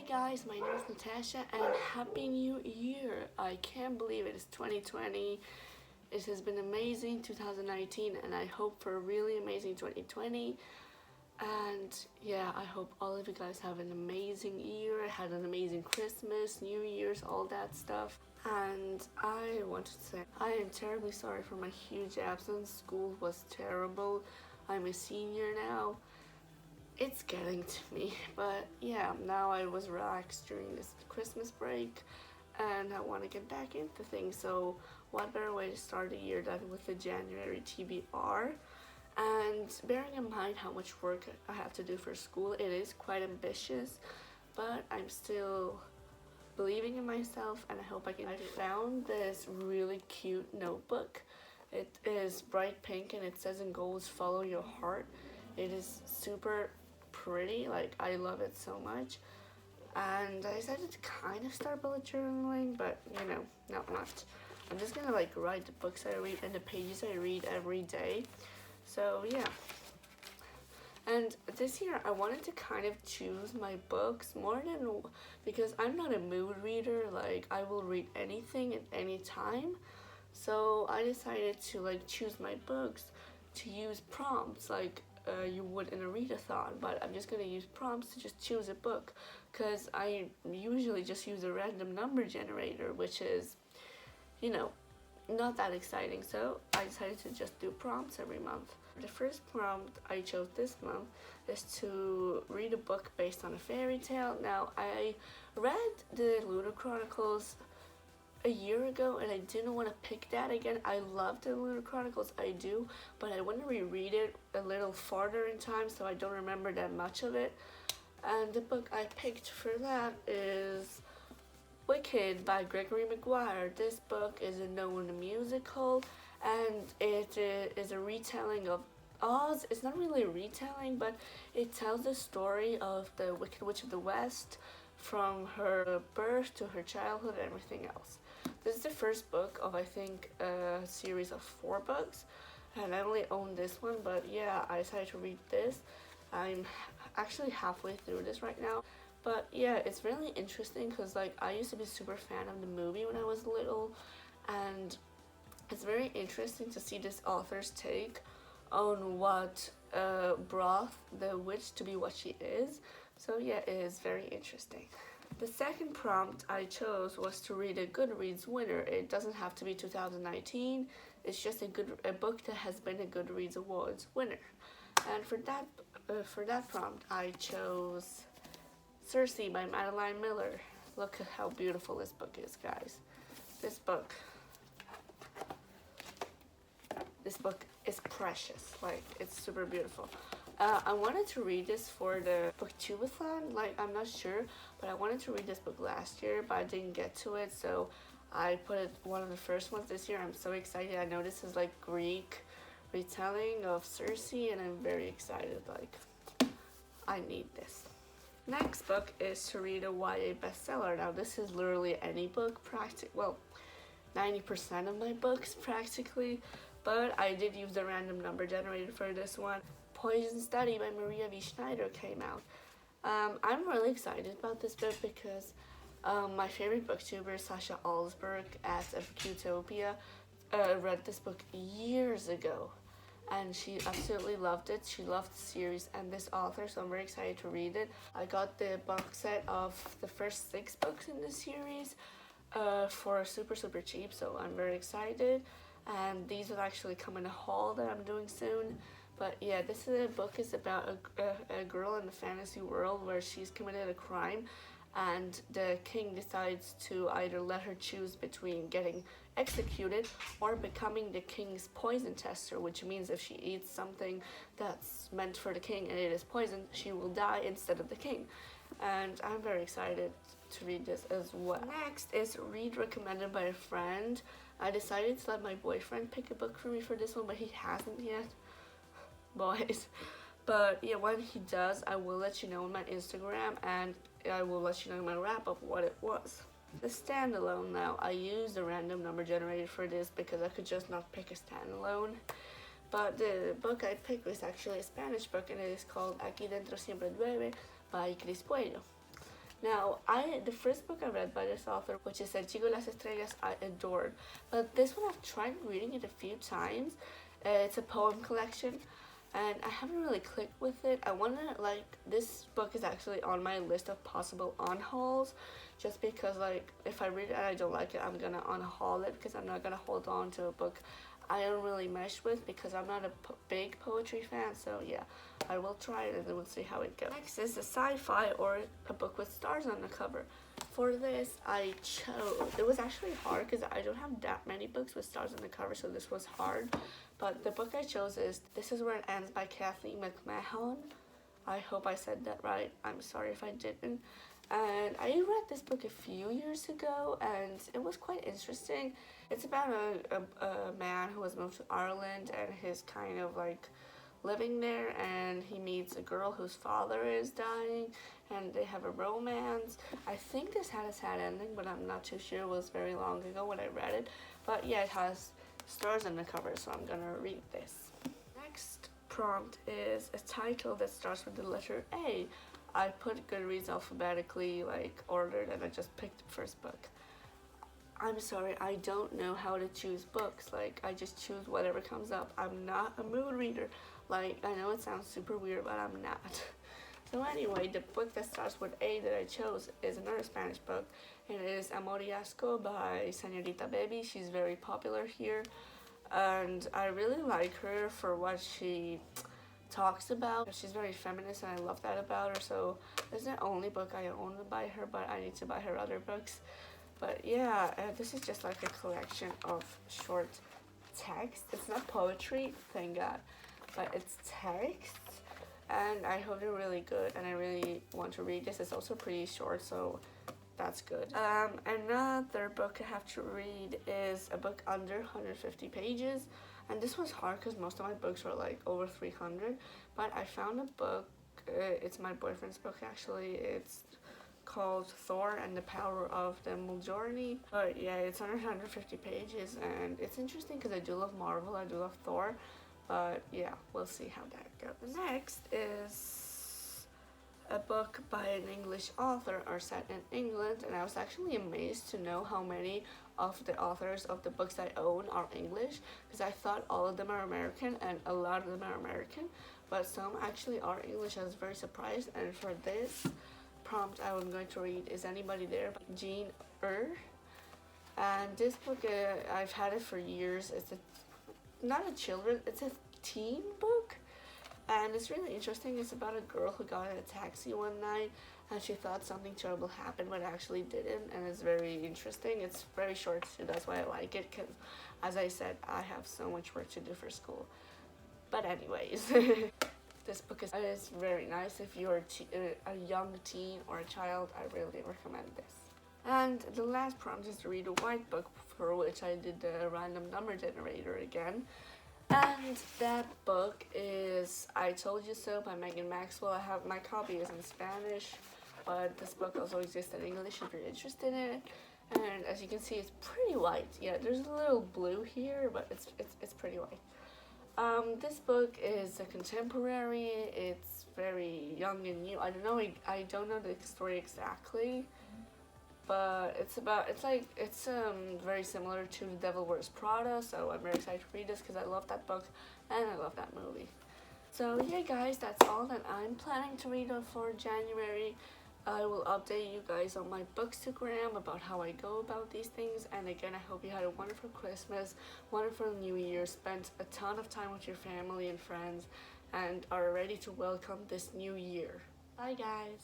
guys, my name is Natasha and Happy New Year! I can't believe it is 2020. It has been amazing 2019 and I hope for a really amazing 2020. And yeah, I hope all of you guys have an amazing year, had an amazing Christmas, New Year's, all that stuff. And I want to say I am terribly sorry for my huge absence. School was terrible. I'm a senior now. It's getting to me, but yeah, now I was relaxed during this Christmas break and I want to get back into things. So what better way to start the year than with the January TBR? And bearing in mind how much work I have to do for school, it is quite ambitious, but I'm still believing in myself and I hope I can. I found this really cute notebook. It is bright pink and it says in gold, follow your heart. It is super pretty, like I love it so much, and I decided to kind of start bullet journaling, but you know, not much. I'm just gonna like write the books I read and the pages I read every day. So yeah, and this year I wanted to kind of choose my books more than, because I'm not a mood reader, like I will read anything at any time. So I decided to like choose my books to use prompts like you would in a readathon, but I'm just gonna use prompts to just choose a book, because I usually just use a random number generator, which is, you know, not that exciting. So I decided to just do prompts every month. The first prompt I chose this month is to read a book based on a fairy tale. Now, I read the Lunar Chronicles a year ago and I didn't want to pick that again. I love the Lunar Chronicles, I do, but I want to reread it a little farther in time, so I don't remember that much of it. And the book I picked for that is Wicked by Gregory Maguire. This book is a known musical and it is a retelling of Oz. It's not really a retelling, but it tells the story of the Wicked Witch of the West from her birth to her childhood and everything else. This is the first book of I think a series of 4 books, and I only own this one, but yeah, I decided to read this. I'm actually halfway through this right now, but yeah, it's really interesting because like I used to be a super fan of the movie when I was little, and it's very interesting to see this author's take on what brought the witch to be what she is. So yeah, it is very interesting. The second prompt I chose was to read a Goodreads winner. It doesn't have to be 2019. It's just a book that has been a Goodreads Awards winner. And for that prompt, I chose Circe by Madeline Miller. Look at how beautiful this book is, guys. This book is precious. Like, it's super beautiful. I wanted to read this for the Booktube-a-thon, like I'm not sure, but I wanted to read this book last year, but I didn't get to it, so I put it one of the first ones this year. I'm so excited. I know this is like Greek retelling of Circe, and I'm very excited. Like, I need this. Next book is to read a YA bestseller. Now this is literally any book, well, 90% of my books practically, but I did use the random number generator for this one. Poison Study by Maria V. Schneider came out. I'm really excited about this book because my favorite booktuber, Sasha Alsberg at Qtopia, read this book years ago and she absolutely loved it. She loved the series and this author, so I'm very excited to read it. I got the box set of the first 6 books in the series for super cheap, so I'm very excited. And these will actually come in a haul that I'm doing soon. But yeah, this is a book is about a girl in a fantasy world where she's committed a crime and the king decides to either let her choose between getting executed or becoming the king's poison tester, which means if she eats something that's meant for the king and it is poison, she will die instead of the king. And I'm very excited to read this as well. Next is Read recommended by a friend. I decided to let my boyfriend pick a book for me for this one, but he hasn't yet. Boys, but yeah, when he does, I will let you know on my Instagram and I will let you know in my wrap up what it was. The standalone now, I used a random number generator for this because I could just not pick a standalone, but the book I picked was actually a Spanish book and it is called Aquí Dentro Siempre Llueve by Cris Puello. Now, the first book I read by this author, which is El Chico y las Estrellas, I adored. But this one I've tried reading it a few times. It's a poem collection, and I haven't really clicked with it. I want to, like, this book is actually on my list of possible on-hauls, just because, like, if I read it and I don't like it, I'm gonna unhaul it, because I'm not gonna hold on to a book I don't really mesh with, because I'm not a big poetry fan. So yeah, I will try it and then we'll see how it goes. Next is a sci-fi or a book with stars on the cover. For this, I chose, it was actually hard because I don't have that many books with stars on the cover, so this was hard. But the book I chose is This Is Where It Ends by Kathleen McMahon. I hope I said that right. I'm sorry if I didn't. And I read this book a few years ago, and it was quite interesting. It's about a man who has moved to Ireland, and he's kind of like living there, and he meets a girl whose father is dying, and they have a romance. I think this had a sad ending, but I'm not too sure. It was very long ago when I read it. But yeah, it has stars on the cover, so I'm gonna read this. Next prompt is a title that starts with the letter A. I put Goodreads alphabetically, like, ordered, and I just picked the first book. I'm sorry, I don't know how to choose books. Like, I just choose whatever comes up. I'm not a mood reader. Like, I know it sounds super weird, but I'm not. So anyway, the book that starts with A that I chose is another Spanish book. It is Amor y Asco by Señorita Baby. She's very popular here, and I really like her for what she talks about. She's very feminist, and I love that about her. So this is the only book I own by her, but I need to buy her other books. But yeah, this is just like a collection of short text. It's not poetry, thank God, but it's text, and I hope they're really good, and I really want to read this. It's also pretty short, so that's good. Another book I have to read is a book under 150 pages. And this was hard because most of my books were like over 300, but I found a book, it's my boyfriend's book actually, it's called Thor and the Power of the Mjolnir. But yeah, it's under 150 pages, and it's interesting because I do love Marvel, I do love Thor, but yeah, we'll see how that goes. The next is a book by an English author or set in England, and I was actually amazed to know how many of the authors of the books I own are English, because I thought all of them are American, and a lot of them are American, but some actually are English. I was very surprised. And for this prompt I'm going to read Is Anybody There by Jean Eyre. And this book, I've had it for years. It's not a children, it's a teen book, and it's really interesting. It's about a girl who got in a taxi one night, and she thought something terrible happened, but it actually didn't, and it's very interesting. It's very short, so that's why I like it, because, as I said, I have so much work to do for school. But anyways, this book is very nice. If you're a young teen or a child, I really recommend this. And the last prompt is to read a white book, for which I did the random number generator again. And that book is I Told You So by Megan Maxwell. I have my copy is in Spanish, but this book also exists in English if you're interested in it. And as you can see, it's pretty white. Yeah, there's a little blue here, but it's pretty white. This book is a contemporary. It's very young and new. I don't know the story exactly, but it's very similar to The Devil Wears Prada, so I'm very excited to read this because I love that book and I love that movie. So yeah guys, that's all that I'm planning to read for January. I will update you guys on my Bookstagram about how I go about these things, and again, I hope you had a wonderful Christmas, wonderful New Year, spent a ton of time with your family and friends, and are ready to welcome this new year. Bye guys!